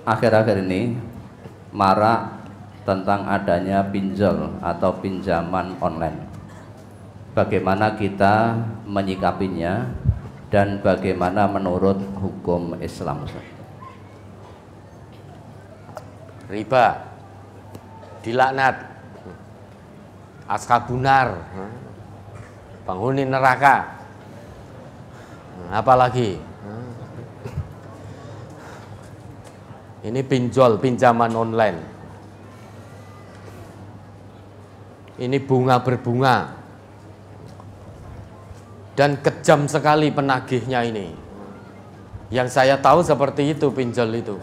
akhir-akhir ini marak tentang adanya pinjol atau pinjaman online. Bagaimana kita menyikapinya dan bagaimana menurut hukum Islam? Riba, dilaknat, askabunar, penghuni neraka, apalagi ini pinjol, pinjaman online, ini bunga berbunga, dan kejam sekali penagihnya ini. Yang saya tahu seperti itu pinjol itu.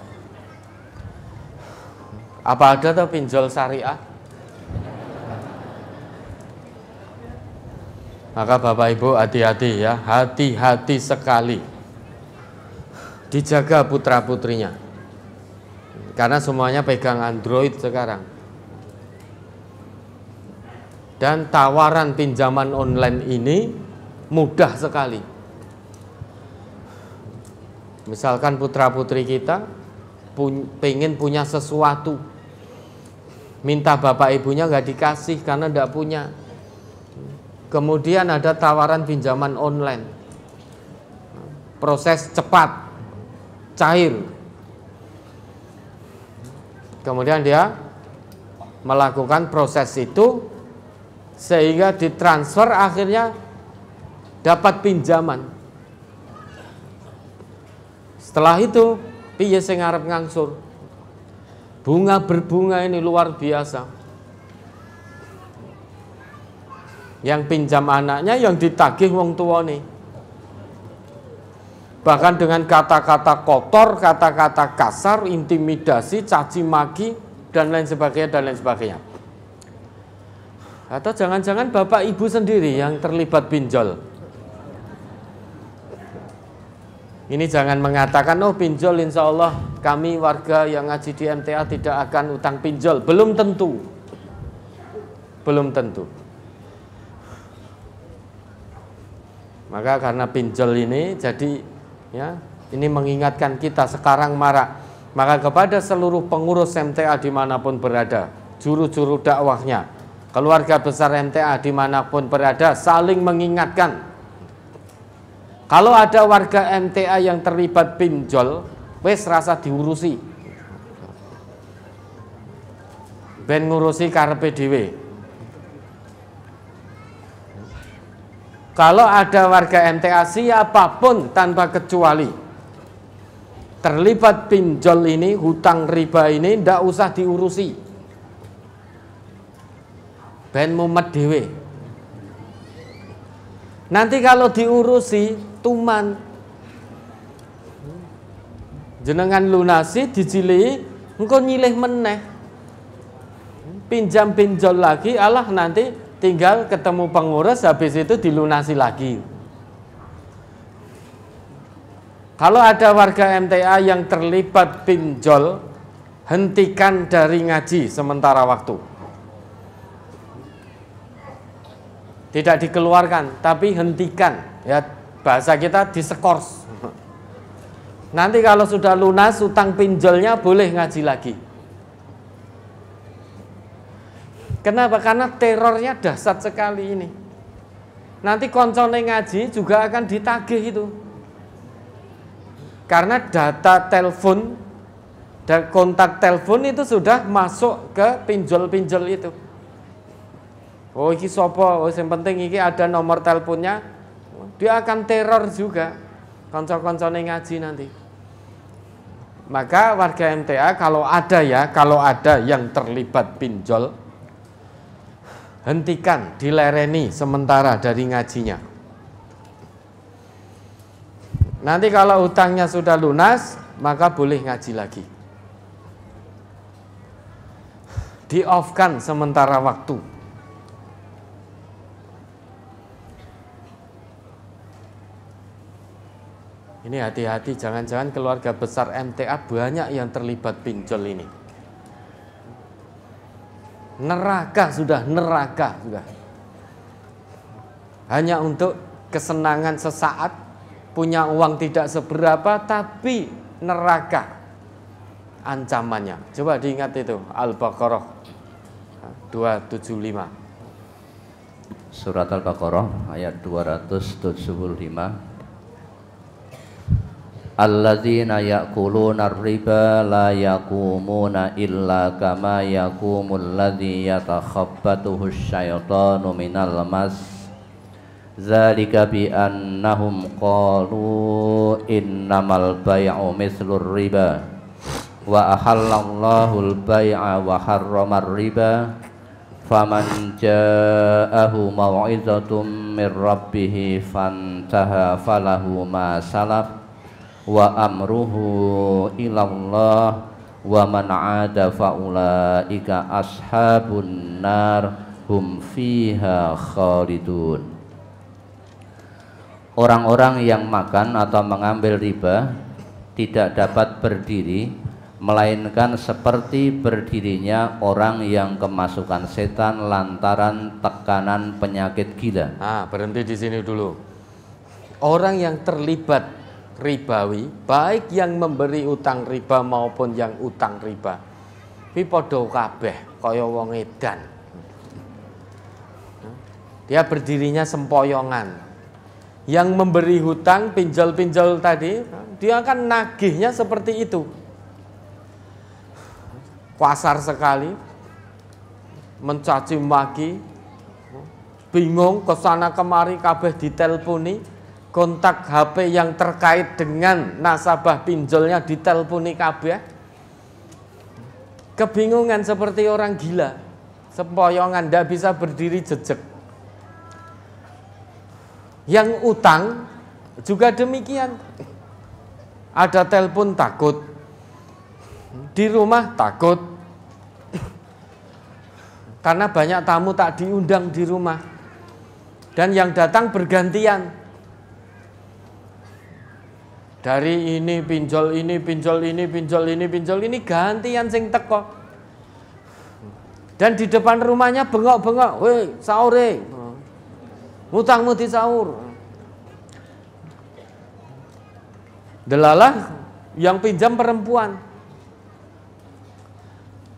Apa ada tuh pinjol syariah? Maka Bapak Ibu hati-hati ya, hati-hati sekali. Dijaga putra-putrinya. Karena semuanya pegang Android sekarang. Dan tawaran pinjaman online ini mudah sekali. Misalkan putra-putri kita pengen punya sesuatu, minta bapak ibunya nggak dikasih karena nggak punya. Kemudian ada tawaran pinjaman online, proses cepat, cair. Kemudian dia melakukan proses itu sehingga ditransfer, akhirnya dapat pinjaman. Setelah itu piye sing arep ngangsur? Bunga berbunga ini luar biasa. Yang pinjam anaknya yang ditagih wong tuane. Bahkan dengan kata-kata kotor, kata-kata kasar, intimidasi, caci maki dan lain sebagainya dan lain sebagainya. Atau jangan-jangan bapak ibu sendiri yang terlibat pinjol. Ini jangan mengatakan, oh pinjol insya Allah kami warga yang ngaji di MTA tidak akan utang pinjol. Belum tentu. Belum tentu. Maka karena pinjol ini jadi ya, ini mengingatkan kita sekarang marak. Maka kepada seluruh pengurus MTA dimanapun berada, juru-juru dakwahnya, keluarga besar MTA dimanapun berada, saling mengingatkan. Kalau ada warga MTA yang terlibat pinjol, wes rasa diurusi. Ben ngurusi karepe dhewe. Kalau ada warga MTA siapapun tanpa kecuali terlibat pinjol ini, hutang riba ini, ndak usah diurusi. Ben mumet dhewe. Nanti kalau diurusi tuman, jenengan lunasi dijilih, engko nyilih meneh, pinjam pinjol lagi, alah nanti tinggal ketemu pengurus, habis itu dilunasi lagi. Kalau ada warga MTA yang terlibat pinjol, hentikan dari ngaji sementara waktu. Tidak dikeluarkan, tapi hentikan. Ya, bahasa kita diskors. Nanti kalau sudah lunas utang pinjolnya boleh ngaji lagi. Kenapa? Karena terornya dahsyat sekali ini. Nanti koncone ngaji juga akan ditagih itu. Karena data telepon dan kontak telepon itu sudah masuk ke pinjol-pinjol itu. Oh iki sopo, oh yang penting iki ada nomor teleponnya. Dia akan teror juga konco-koncone ngaji nanti. Maka warga MTA kalau ada yang terlibat pinjol, hentikan, dilereni sementara dari ngajinya. Nanti kalau hutangnya sudah lunas, maka boleh ngaji lagi. Di-off-kan sementara waktu. Ini hati-hati, jangan-jangan keluarga besar MTA banyak yang terlibat pinjol ini. Neraka sudah. Hanya untuk kesenangan sesaat, punya uang tidak seberapa, tapi neraka. ancamannya. Coba diingat itu, Al-Baqarah 275. Surat Al-Baqarah ayat 275. Alladzina ya'kuluna ar-riba la yaqumuna illa kama yaqumul ladzi yatakhabbathu asyaitanu minal mas. Dzalika bi annahum qalu innamal bai'u mithlur riba wa ahallallahu al-bai'a wa harrama ar-riba faman ja'ahu mau'izatun mir rabbih fantaha falahu ma salaf wa amruhu ilallah wa man 'ada faulaika ashabun nar hum fiha khalidun. Orang-orang yang makan atau mengambil riba tidak dapat berdiri melainkan seperti berdirinya orang yang kemasukan setan lantaran tekanan penyakit gila. Nah, berhenti di sini dulu. Orang yang terlibat ribawi, baik yang memberi utang riba maupun yang utang riba, pi padha kabeh kaya wong edan. Dia berdirinya sempoyongan. Yang memberi hutang, pinjol-pinjol tadi, dia akan nagihnya seperti itu. Kasar sekali, mencaci maki, bingung kesana kemari kabeh ditelponi. Kontak HP yang terkait dengan nasabah pinjolnya ditelponi kabeh. Kebingungan seperti orang gila, sempoyongan, tidak bisa berdiri jejeg. Yang utang juga demikian. Ada telepon takut, di rumah takut, karena banyak tamu tak diundang di rumah, dan yang datang bergantian. Dari ini pinjol ini, pinjol ini, pinjol ini, pinjol ini, gantian sing teko. Dan di depan rumahnya bengok-bengok, weh sahure, ngutangmu di sahur. Delalah yang pinjam perempuan.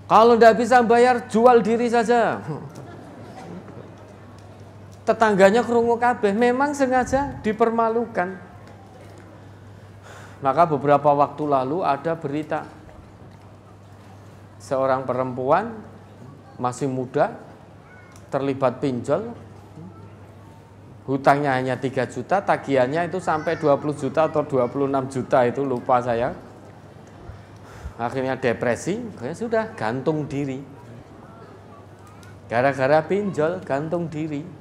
Kalau tidak bisa bayar, jual diri saja. Tetangganya krungu kabeh, memang sengaja dipermalukan. Maka beberapa waktu lalu ada berita seorang perempuan masih muda terlibat pinjol, hutangnya hanya 3 juta, tagihannya itu sampai 20 juta atau 26 juta, itu lupa saya. Akhirnya depresi, ya sudah gantung diri. Gara-gara pinjol gantung diri.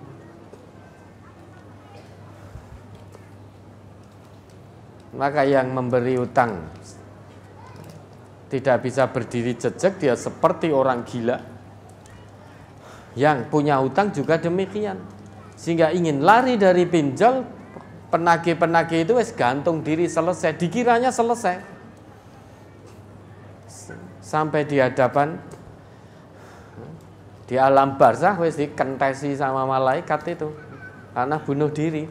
Maka yang memberi utang tidak bisa berdiri jejeg, dia seperti orang gila. Yang punya utang juga demikian. Sehingga ingin lari dari pinjol, penagih-penagih itu wis gantung diri, selesai. Dikiranya selesai. Sampai di hadapan, di alam barzah wis dikentesi sama malaikat itu karena bunuh diri.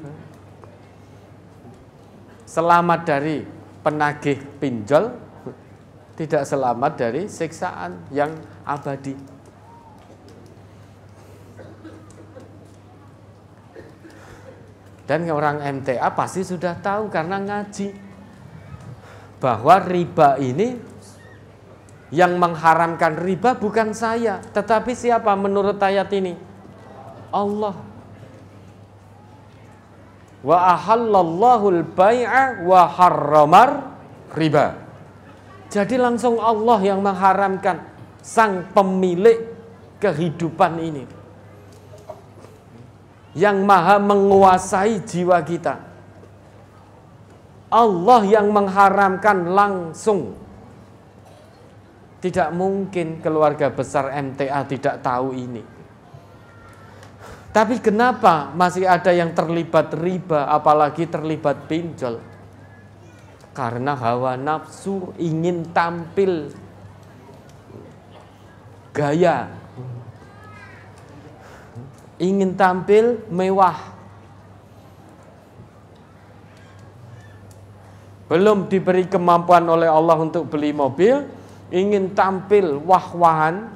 Selamat dari penagih pinjol, tidak selamat dari siksaan yang abadi. Dan orang MTA pasti sudah tahu karena ngaji bahwa riba ini, yang mengharamkan riba bukan saya, tetapi siapa menurut ayat ini? Allah. Wa ahallallahu al-bai'a wa harramar riba. Jadi langsung Allah yang mengharamkan, sang pemilik kehidupan ini, yang maha menguasai jiwa kita. Allah yang mengharamkan langsung. Tidak mungkin keluarga besar MTA tidak tahu ini. Tapi kenapa masih ada yang terlibat riba, apalagi terlibat pinjol? Karena hawa nafsu, ingin tampil gaya, ingin tampil mewah. Belum diberi kemampuan oleh Allah untuk beli mobil, ingin tampil wah-wahan,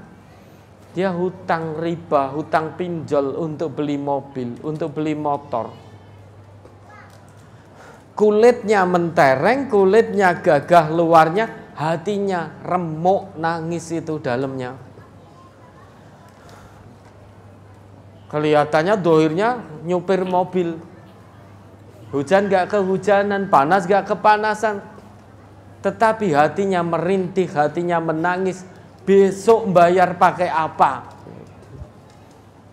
dia hutang riba, hutang pinjol untuk beli mobil, untuk beli motor. Kulitnya mentereng, kulitnya gagah luarnya, hatinya remuk, nangis itu dalamnya. Kelihatannya dohirnya nyupir mobil. Hujan gak kehujanan, panas gak kepanasan. Tetapi hatinya merintih, hatinya menangis. Besok bayar pakai apa?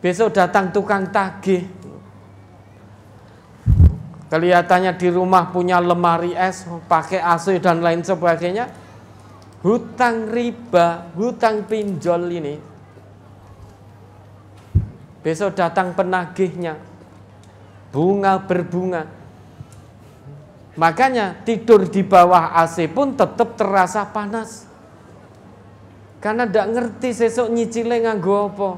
Besok datang tukang tagih. Kelihatannya di rumah punya lemari es, pakai AC dan lain sebagainya. Hutang riba, hutang pinjol ini. Besok datang penagihnya. Bunga berbunga. Makanya tidur di bawah AC pun tetap terasa panas. Karena tidak ngerti sesuk nyicile nganggo apa.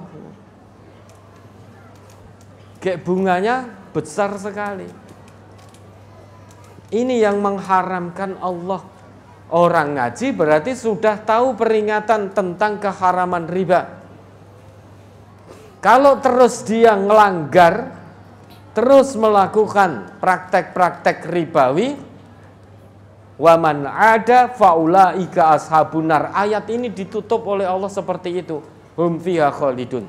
Kayak bunganya besar sekali. Ini yang mengharamkan Allah. Orang ngaji berarti sudah tahu peringatan tentang keharaman riba. Kalau terus dia ngelanggar, terus melakukan praktek-praktek ribawi, waman ada faulaika ashabunar. Ayat ini ditutup oleh Allah seperti itu. Hum fiha khalidun.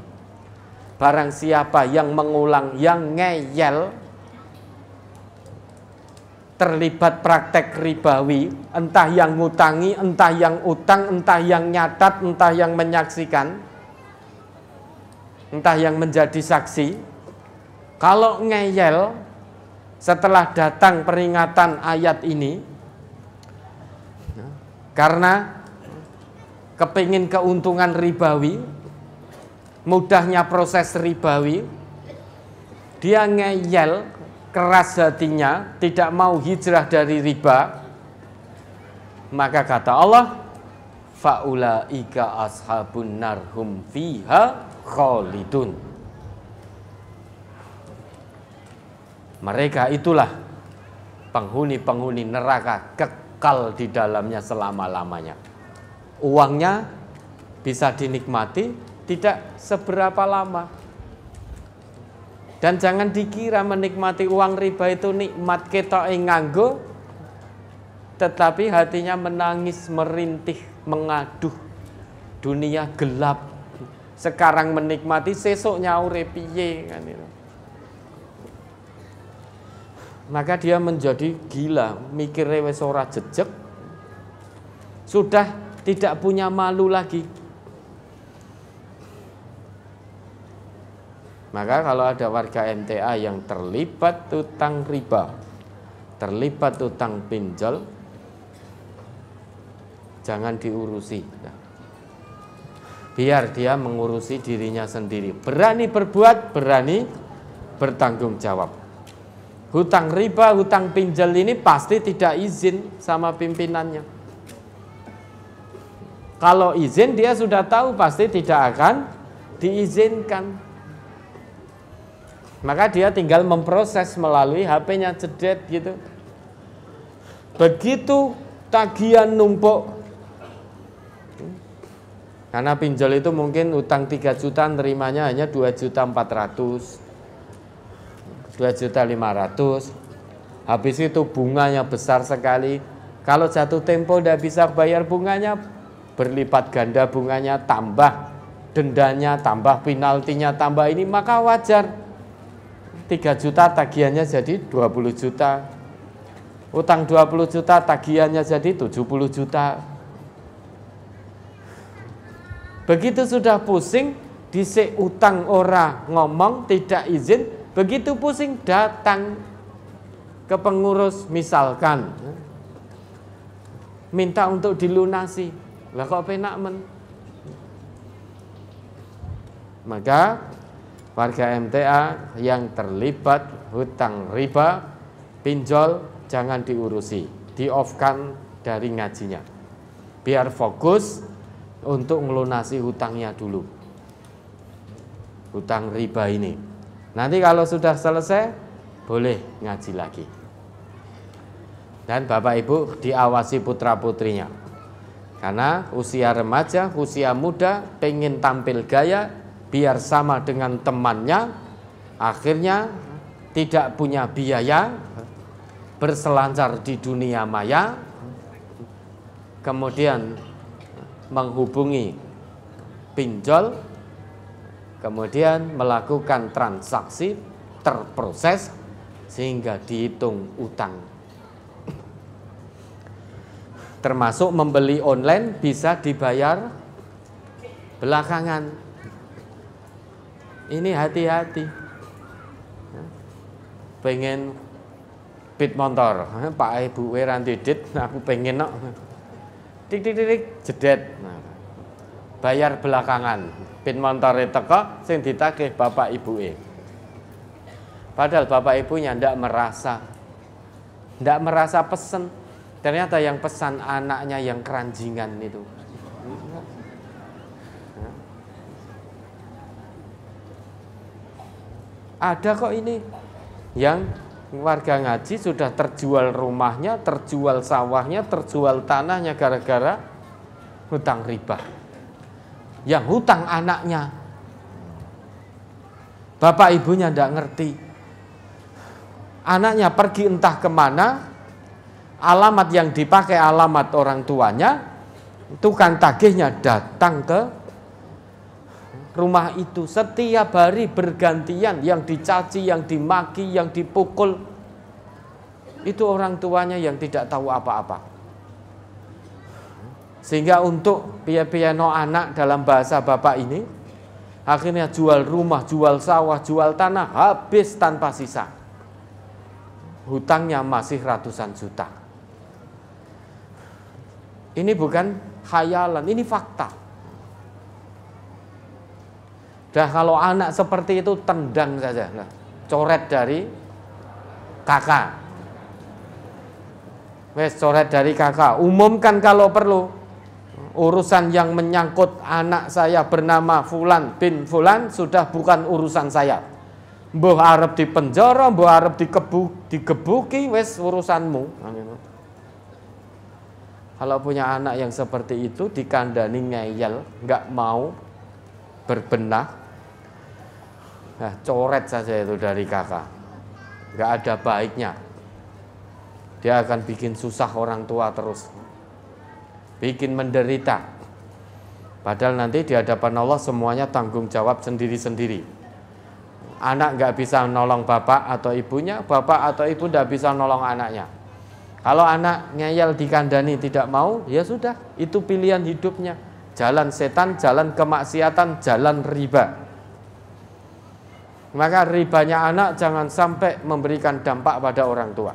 Barang siapa yang mengulang, yang ngeyel, terlibat praktek ribawi, entah yang ngutangi, entah yang utang, entah yang nyatat, entah yang menyaksikan, entah yang menjadi saksi. Kalau ngeyel setelah datang peringatan ayat ini, karena kepingin keuntungan ribawi, mudahnya proses ribawi, dia ngeyel, keras hatinya, tidak mau hijrah dari riba, maka kata Allah, faulaika ashabun narhum fiha khalidun. Mereka itulah penghuni-penghuni neraka, kekal di dalamnya selama-lamanya. Uangnya bisa dinikmati, tidak seberapa lama. Dan jangan dikira menikmati uang riba itu nikmat ketoke nganggo, tetapi hatinya menangis, merintih, mengaduh. Dunia gelap. Sekarang menikmati, sesuk nyaure piye kan itu. Maka dia menjadi gila, mikirnya wis ora jejeg. Sudah tidak punya malu lagi. Maka kalau ada warga MTA yang terlibat utang riba, terlibat utang pinjol, jangan diurusi. Biar dia mengurusi dirinya sendiri. Berani berbuat, berani bertanggung jawab. Hutang riba, hutang pinjol ini pasti tidak izin sama pimpinannya. Kalau izin dia sudah tahu pasti tidak akan diizinkan. Maka dia tinggal memproses melalui HP-nya cedet gitu. Begitu tagihan numpuk. Karena pinjol itu mungkin utang 3 juta, nerimanya hanya 2.400.000, 2.500.000. Habis itu bunganya besar sekali. Kalau jatuh tempo tidak bisa bayar bunganya, berlipat ganda bunganya, tambah dendanya, tambah penaltinya, tambah ini, maka wajar. 3 juta tagihannya jadi 20 juta. Utang 20 juta tagihannya jadi 70 juta. Begitu sudah pusing, dhisik utang ora ngomong, tidak izin, begitu pusing datang ke pengurus misalkan, minta untuk dilunasi. Lah kok penak men? Maka warga MTA yang terlibat hutang riba, pinjol, jangan diurusi, di-off-kan dari ngajinya. Biar fokus untuk melunasi hutangnya dulu. Hutang riba ini. Nanti kalau sudah selesai, boleh ngaji lagi. Dan Bapak Ibu diawasi putra-putrinya. Karena usia remaja, usia muda, pengen tampil gaya, biar sama dengan temannya, akhirnya tidak punya biaya, berselancar di dunia maya, kemudian menghubungi pinjol, kemudian melakukan transaksi, terproses, sehingga dihitung utang. Termasuk membeli online bisa dibayar belakangan. Ini hati-hati. Pengen pit motor, Pak Ibu ranti dit, aku pengen nok. Tik tik tik jedet. Bayar belakangan. Pit motor teko sing ditagih Bapak Ibu. Padahal Bapak Ibunya ndak merasa pesen. Ternyata yang pesan anaknya yang keranjingan itu. Ada kok ini yang warga ngaji sudah terjual rumahnya, terjual sawahnya, terjual tanahnya gara-gara hutang riba. Yang hutang anaknya, bapak ibunya tidak ngerti. Anaknya pergi entah kemana, alamat yang dipakai alamat orang tuanya, tukang tagihnya datang ke rumah itu setiap hari bergantian, yang dicaci, yang dimaki, yang dipukul. Itu orang tuanya yang tidak tahu apa-apa. Sehingga untuk piano anak dalam bahasa bapak ini, akhirnya jual rumah, jual sawah, jual tanah, habis tanpa sisa. Hutangnya masih ratusan juta. Ini bukan khayalan, ini fakta. Dah kalau anak seperti itu tendang saja, nah, coret dari kakak. Wes coret dari kakak, umumkan kalau perlu. Urusan yang menyangkut anak saya bernama Fulan bin Fulan sudah bukan urusan saya. Mbah arep dipenjara, mbah arep digebuki, wes urusanmu. Kalau punya anak yang seperti itu dikandani ngeyel, nggak mau berbenah, nah, coret saja itu dari kakak. Nggak ada baiknya. Dia akan bikin susah orang tua terus, bikin menderita. Padahal nanti di hadapan Allah semuanya tanggung jawab sendiri-sendiri. Anak nggak bisa nolong bapak atau ibunya, bapak atau ibu nggak bisa nolong anaknya. Kalau anak ngeyel dikandani tidak mau, ya sudah, itu pilihan hidupnya. Jalan setan, jalan kemaksiatan, jalan riba. Maka ribanya anak jangan sampai memberikan dampak pada orang tua.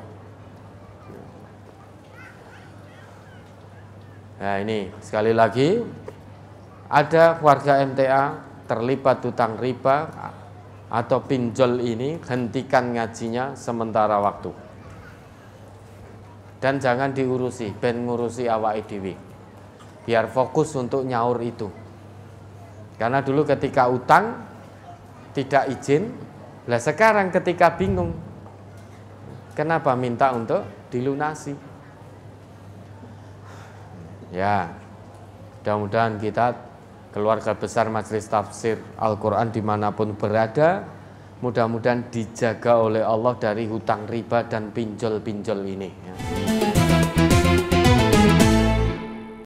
Nah ini sekali lagi, ada warga MTA terlibat hutang riba atau pinjol ini, hentikan ngajinya sementara waktu. Dan jangan diurusi, ben ngurusi awake dhewe. Biar fokus untuk nyaur itu. Karena dulu ketika utang tidak izin, lah sekarang ketika bingung, kenapa minta untuk dilunasi? Ya, mudah-mudahan kita keluarga besar Majelis Tafsir Al-Quran dimanapun berada, mudah-mudahan dijaga oleh Allah dari hutang riba dan pinjol-pinjol ini. Ya.